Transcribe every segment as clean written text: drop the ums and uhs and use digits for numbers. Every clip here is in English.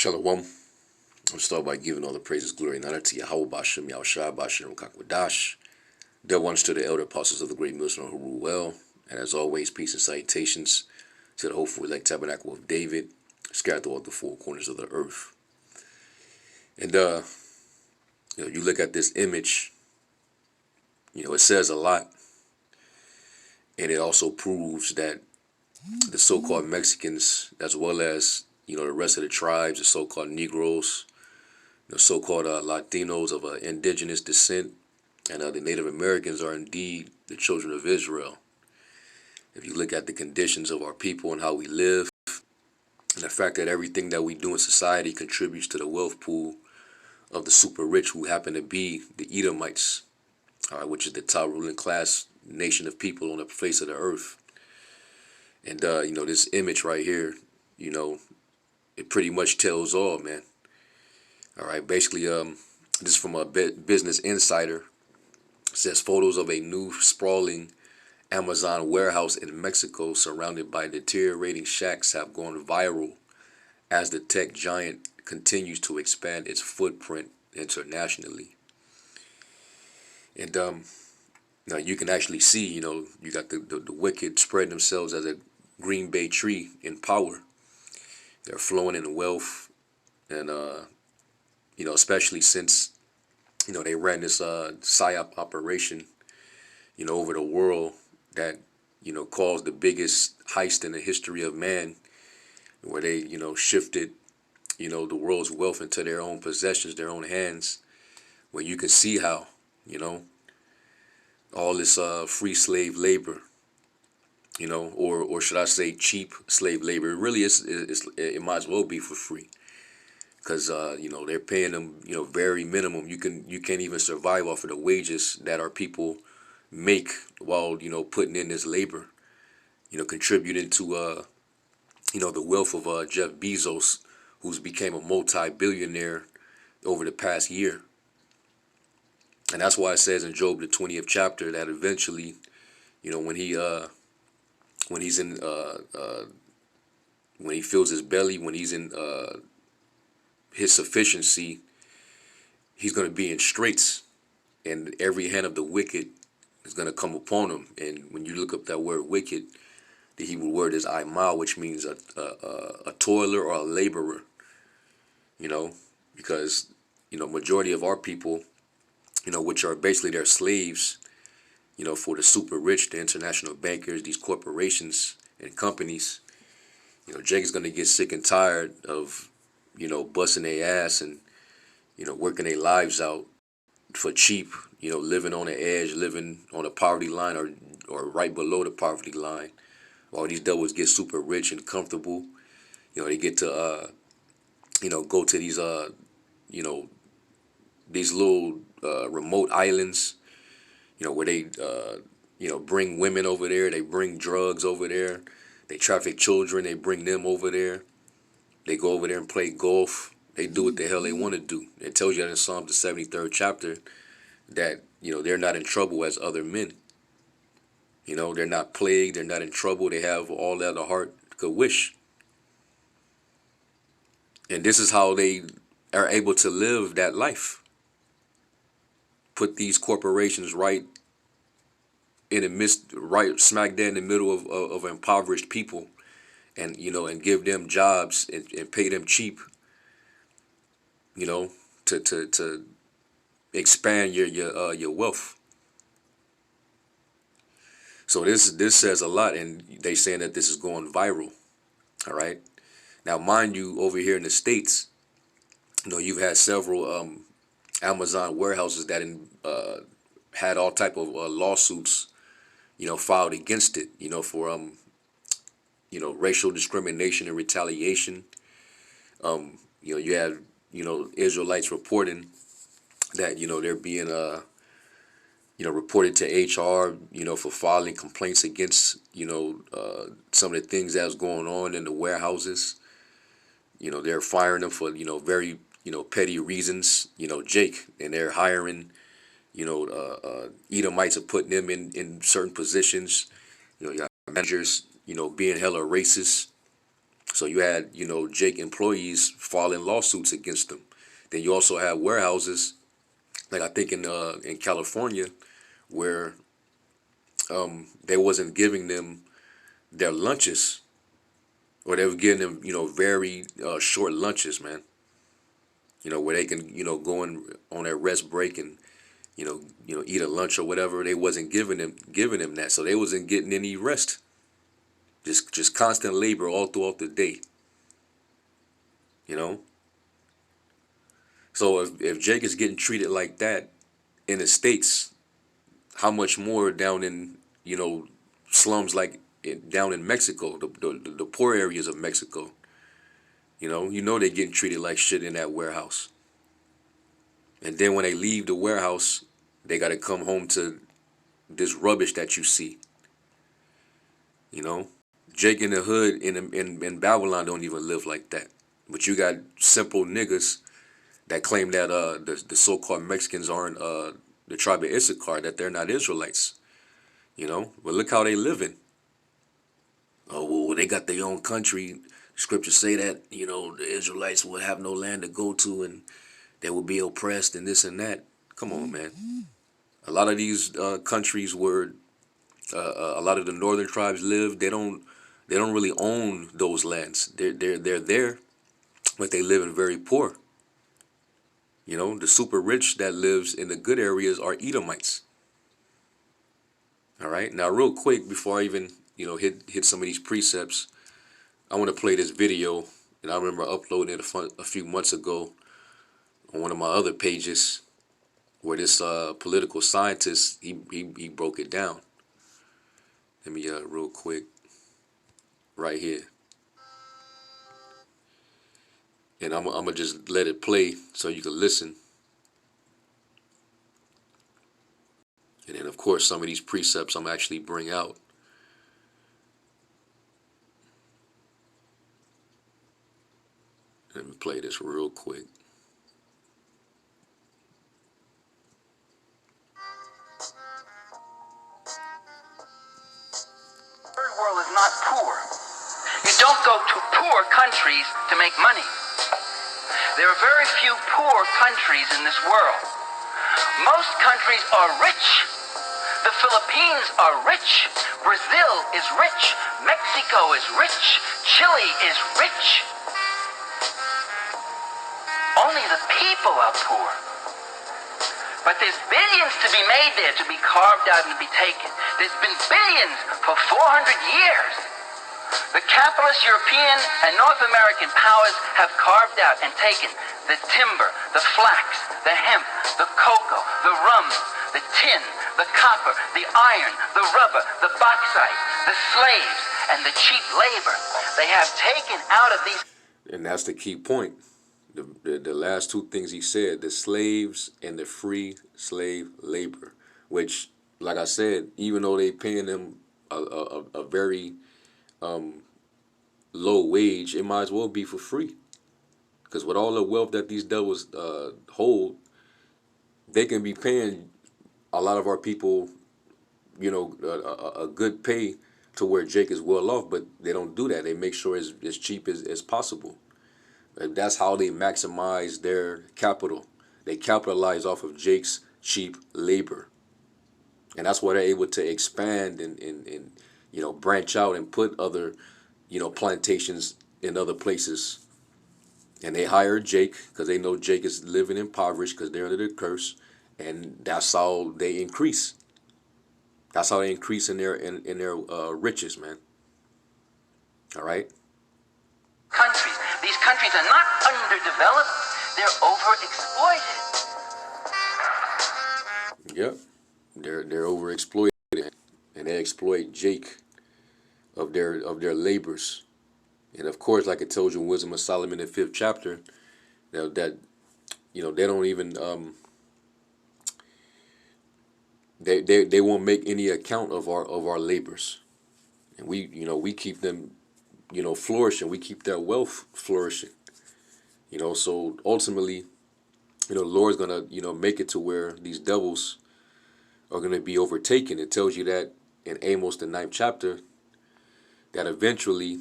Shalom. I'll start by giving all the praises, glory, and honor to Yahweh Bashem, Yahushua Bashem, Kakwadash, dear ones to the elder apostles of the great Muslim who rule well, and as always, peace and salutations to the hopeful elect tabernacle of David, scattered throughout the four corners of the earth. And you look at this image, it says a lot, and it also proves that the so-called Mexicans, as well as the rest of the tribes, the so-called Negroes, the so-called Latinos of indigenous descent, and the Native Americans are indeed the children of Israel. If you look at the conditions of our people and how we live, and the fact that everything that we do in society contributes to the wealth pool of the super rich, who happen to be the Edomites, which is the top ruling class nation of people on the face of the earth. And this image right here, it pretty much tells all, man. All right, basically, this is from a Business Insider. It says photos of a new sprawling Amazon warehouse in Mexico surrounded by deteriorating shacks have gone viral as the tech giant continues to expand its footprint internationally. And now you can actually see, you got the wicked spreading themselves as a green bay tree in power. They're flowing in wealth, and especially since they ran this psyop operation over the world that caused the biggest heist in the history of man, where they shifted the world's wealth into their own possessions, their own hands, where you can see how all this free slave labor, or should I say cheap slave labor. It really is, it might as well be for free, because they're paying them very minimum. You can't even survive off of the wages that our people make while putting in this labor, contributing to the wealth of Jeff Bezos, who's became a multi-billionaire over the past year. And that's why it says in Job the 20th chapter that eventually when he fills his belly, when he's in his sufficiency, he's going to be in straits, and every hand of the wicked is going to come upon him. And when you look up that word wicked, the Hebrew word is aimal, which means a toiler or a laborer, because majority of our people, which are basically their slaves, for the super rich, the international bankers, these corporations and companies. Jake's going to get sick and tired of busting their ass and working their lives out for cheap, living on the edge, living on the poverty line, or right below the poverty line, while these devils get super rich and comfortable. They get to go to these little remote islands, where they bring women over there, they bring drugs over there, they traffic children, they bring them over there, they go over there and play golf, they do what the hell they want to do. It tells you that in Psalms the 73rd chapter that they're not in trouble as other men. They're not plagued, they're not in trouble, they have all that the heart could wish. And this is how they are able to live that life. Put these corporations right in the midst, right smack dead in the middle of impoverished people, and and give them jobs and pay them cheap, to expand your wealth. So this says a lot, and they saying that this is going viral. All right, now mind you, over here in the States, you've had several Amazon warehouses that had all type of lawsuits filed against it, for racial discrimination and retaliation. You have Israelites reporting that they're being reported to HR for filing complaints against some of the things that's going on in the warehouses. They're firing them for very petty reasons, Jake, and they're hiring Edomites are putting them in certain positions. You got managers being hella racist. So you had, Jake employees filing lawsuits against them. Then you also have warehouses, like I think in California, where they wasn't giving them their lunches, or they were giving them, very short lunches, man. Where they can, go in on their rest break and, eat a lunch or whatever. They wasn't giving them that, so they wasn't getting any rest. Just constant labor all throughout the day. You know. So if Jake is getting treated like that in the States, how much more down in, slums like down in Mexico, the poor areas of Mexico. They're getting treated like shit in that warehouse. And then when they leave the warehouse, they got to come home to this rubbish that you see. Jake in the hood in Babylon don't even live like that. But you got simple niggas that claim that the so-called Mexicans aren't the tribe of Issachar, that they're not Israelites. But look how they living. Oh, well, they got their own country. Scriptures say that, the Israelites will have no land to go to and they will be oppressed and this and that. Come on, man. A lot of these countries where a lot of the northern tribes live, they don't really own those lands. They're there, but they live in very poor. The super rich that lives in the good areas are Edomites. All right. Now, real quick, before I even hit some of these precepts, I want to play this video, and I remember uploading it a few months ago on one of my other pages, where this political scientist he broke it down. Let me real quick, right here, and I'm gonna just let it play so you can listen. And then, of course, some of these precepts I'm actually bring out. Let me play this real quick. Third world is not poor. You don't go to poor countries to make money. There are very few poor countries in this world. Most countries are rich. The Philippines are rich. Brazil is rich. Mexico is rich. Chile is rich. Only the people are poor. But there's billions to be made there, to be carved out and to be taken. There's been billions for 400 years. The capitalist European and North American powers have carved out and taken the timber, the flax, the hemp, the cocoa, the rum, the tin, the copper, the iron, the rubber, the bauxite, the slaves, and the cheap labor. They have taken out of these. And that's the key point. The last two things he said, the slaves and the free slave labor, which, like I said, even though they paying them a very low wage, it might as well be for free. Because with all the wealth that these devils hold, they can be paying a lot of our people, a good pay to where Jake is well off, but they don't do that. They make sure it's as cheap as possible. That's how they maximize their capital. They capitalize off of Jake's cheap labor. And that's why they're able to expand and branch out and put other, plantations in other places. And they hire Jake because they know Jake is living impoverished because they're under the curse. And that's how they increase. That's how they increase in their riches, man. All right? Countries. These countries are not underdeveloped, they're overexploited. Yep. They're overexploited, and they exploit Jake of their labors. And of course, like I told you in Wisdom of Solomon in the 5th chapter, that they don't even they won't make any account of our labors. And we keep them flourishing. We keep their wealth flourishing. So ultimately, the Lord's gonna, make it to where these devils are gonna be overtaken. It tells you that in Amos the 9th chapter, that eventually,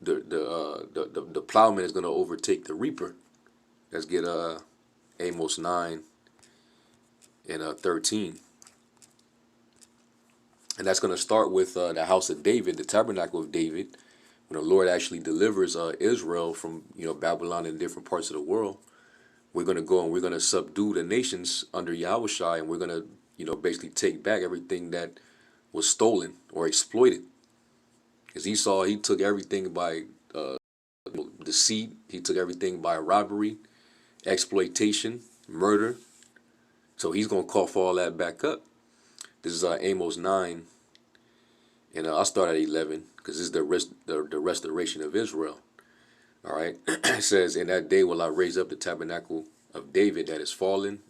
the plowman is going to overtake the reaper. Let's get Amos 9 and 13. And that's going to start with the house of David, the tabernacle of David, when the Lord actually delivers Israel from Babylon and different parts of the world. We're going to go and we're going to subdue the nations under Yahushua, and we're going to basically take back everything that was stolen or exploited. Because Esau, he took everything by deceit, he took everything by robbery, exploitation, murder. So he's going to cough all that back up. This is Amos 9, and I'll start at 11 because this is the restoration of Israel. All right. It says, "In that day will I raise up the tabernacle of David that is fallen,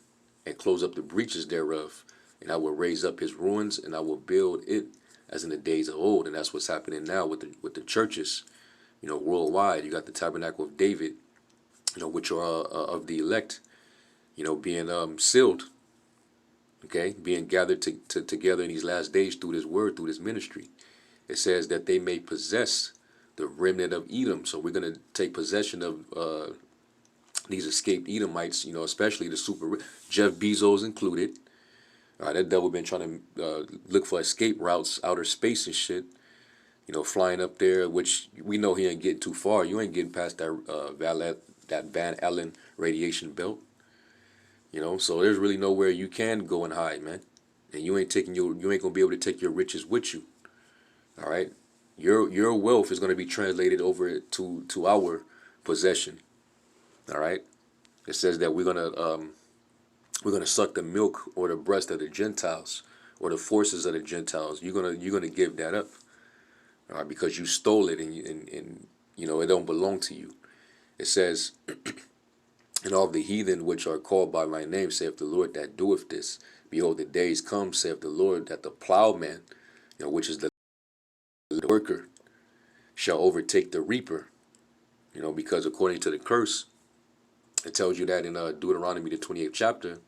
and close up the breaches thereof. And I will raise up his ruins, and I will build it as in the days of old." And that's what's happening now with the churches, worldwide. You got the tabernacle of David, which are of the elect, being sealed, okay, being gathered together in these last days through this word, through this ministry. It says that they may possess the remnant of Edom. So we're going to take possession of these escaped Edomites, especially the super Jeff Bezos included. All right, that devil been trying to look for escape routes, outer space and shit. Flying up there, which we know he ain't getting too far. You ain't getting past that Van Allen radiation belt. So there's really nowhere you can go and hide, man. And you ain't gonna be able to take your riches with you. All right, your wealth is gonna be translated over to our possession. All right, it says that we're gonna suck the milk or the breast of the Gentiles or the forces of the Gentiles. You're gonna give that up, all right, because you stole it and it don't belong to you. It says, "And all the heathen which are called by my name, saith the Lord that doeth this. Behold, the days come, saith the Lord, that the plowman, which is the worker, shall overtake the reaper." Because according to the curse, it tells you that in Deuteronomy, the 28th chapter,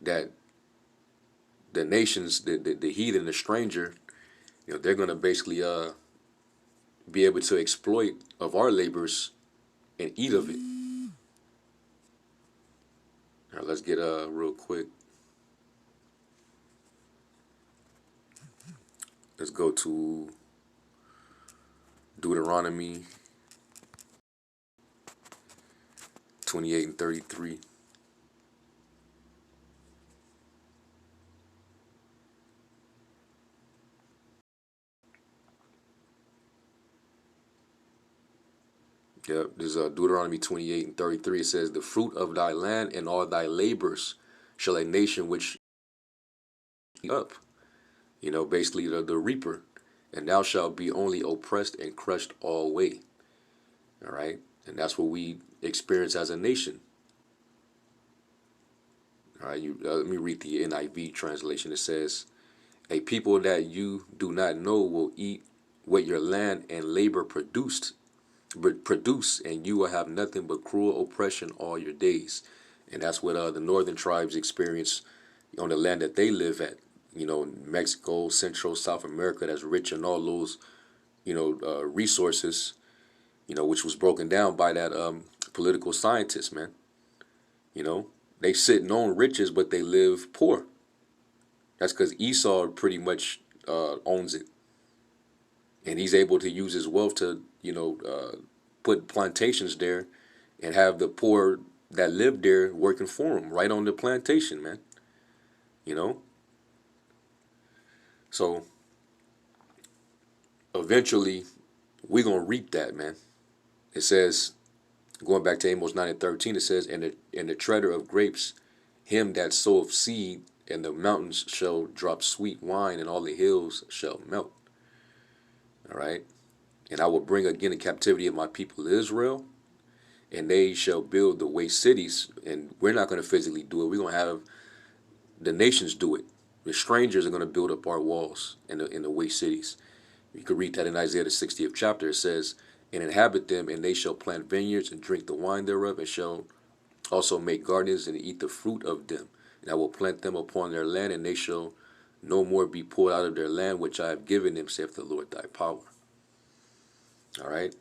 that the nations, the heathen, the stranger, they're going to basically be able to exploit of our labors and eat of it. All right, let's get real quick. Let's go to Deuteronomy 28 and 33. Yep, this is Deuteronomy 28 and 33. It says, "The fruit of thy land and all thy labors shall a nation which eat up." Basically the reaper. "And thou shalt be only oppressed and crushed all way." All right, and that's what we experience as a nation. All right, let me read the NIV translation. It says, "A people that you do not know will eat what your land and labor produce, and you will have nothing but cruel oppression all your days." And that's what the northern tribes experience on the land that they live at. Mexico, Central, South America, that's rich in all those, resources, which was broken down by that political scientist, man. They sit on riches, but they live poor. That's because Esau pretty much owns it. And he's able to use his wealth to, put plantations there and have the poor that live there working for him right on the plantation, man. So eventually we're going to reap that, man. It says, going back to Amos 9 and 13, it says, and the treader of grapes, him that soweth seed, and the mountains shall drop sweet wine, and all the hills shall melt." All right. "And I will bring again the captivity of my people Israel, and they shall build the waste cities." And we're not going to physically do it. We're going to have the nations do it. The strangers are going to build up our walls in the waste cities. You could read that in Isaiah the 60th chapter. It says, "And inhabit them, and they shall plant vineyards and drink the wine thereof, and shall also make gardens and eat the fruit of them. And I will plant them upon their land, and they shall no more be pulled out of their land, which I have given them, saith the Lord thy power." All right.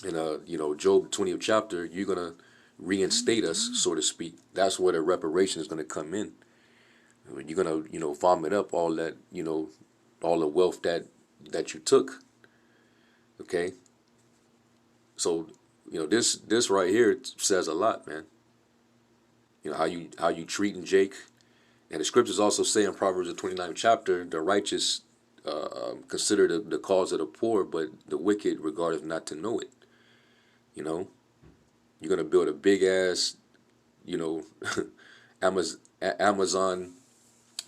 in Job 20th chapter, you're gonna reinstate us, so to speak. That's where the reparation is gonna come in. You're gonna vomit up all that all the wealth that you took. Okay, so this right here says a lot, man. How you treating Jake, and the scriptures also say in Proverbs the 29th chapter, the righteous consider the cause of the poor, but the wicked regardeth not to know it. You know, you're gonna build a big ass, you know, Amazon,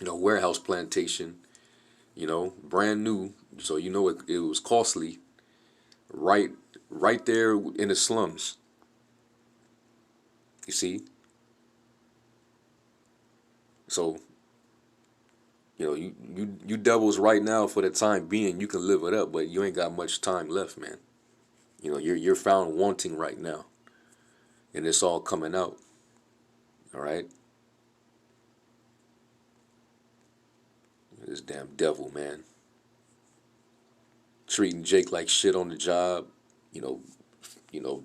warehouse plantation, brand new. So it was costly, right, right there in the slums. You see, so you devils right now for the time being, you can live it up, but you ain't got much time left, man. You're found wanting right now, and it's all coming out. All right, this damn devil, man, treating Jake like shit on the job. You know,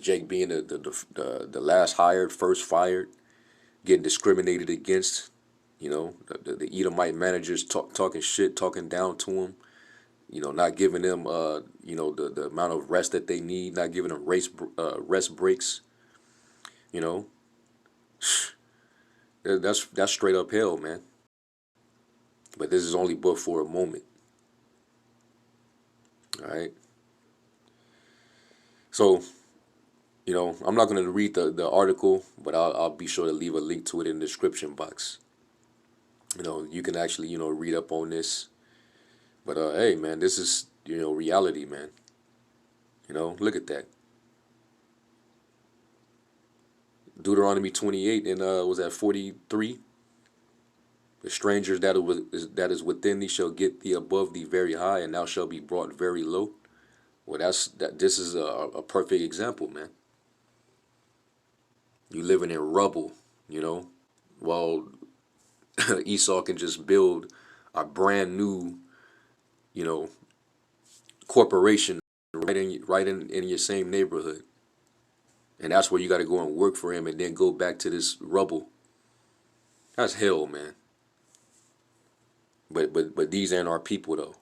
Jake being the last hired, first fired, getting discriminated against. The Edomite managers talking shit, talking down to him. Not giving them the amount of rest that they need, not giving them rest breaks. You know, that's straight up hell, man. But this is only but for a moment. All right. So I'm not going to read the article, but I'll be sure to leave a link to it in the description box. You can actually read up on this. But hey, man, this is reality, man. Look at that. Deuteronomy 28 and was that 43? The strangers that is within thee shall get thee above thee very high, and thou shalt be brought very low. Well, this is a perfect example, man. You living in rubble, while Esau can just build a brand new, you know, corporation right in your same neighborhood. And that's where you got to go and work for him and then go back to this rubble. That's hell, man. But these ain't our people though.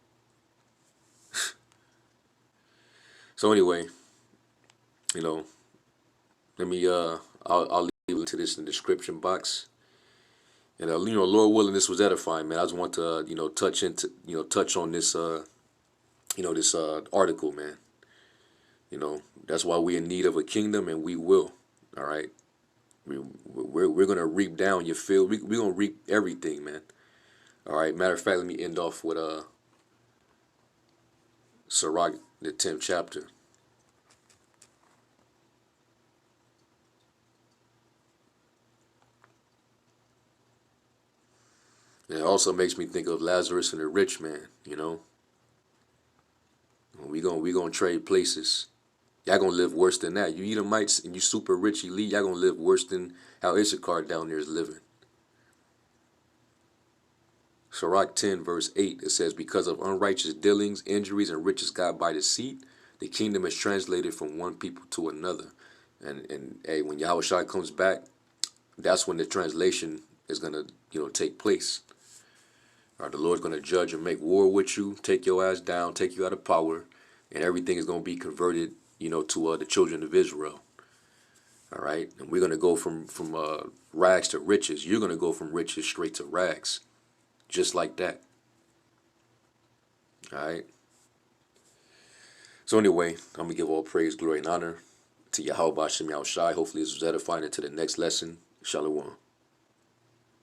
So anyway, let me I'll leave it to this in the description box. And Lord willing, this was edifying, man. I just want to touch on this this article, man. That's why we're in need of a kingdom, and we will. All right, we're gonna reap down. You feel? We're gonna reap everything, man. All right. Matter of fact, let me end off with Sirach, the 10th chapter. And it also makes me think of Lazarus and the rich man. We gonna trade places. Y'all gonna live worse than that. You Edomites and you super rich elite, y'all gonna live worse than how Issachar down there is living. Sirach 10 verse 8, it says, because of unrighteous dealings, injuries, and riches got by deceit, the kingdom is translated from one people to another. And hey, when Yahushua comes back, that's when the translation is gonna take place. All right, the Lord's gonna judge and make war with you, take your ass down, take you out of power, and everything is gonna be converted to the children of Israel. All right, and we're gonna go from rags to riches. You're gonna go from riches straight to rags, just like that. All right. So anyway, I'm gonna give all praise, glory, and honor to Yahweh Shem Yahushai. Hopefully, this was edifying into the next lesson. Shalom.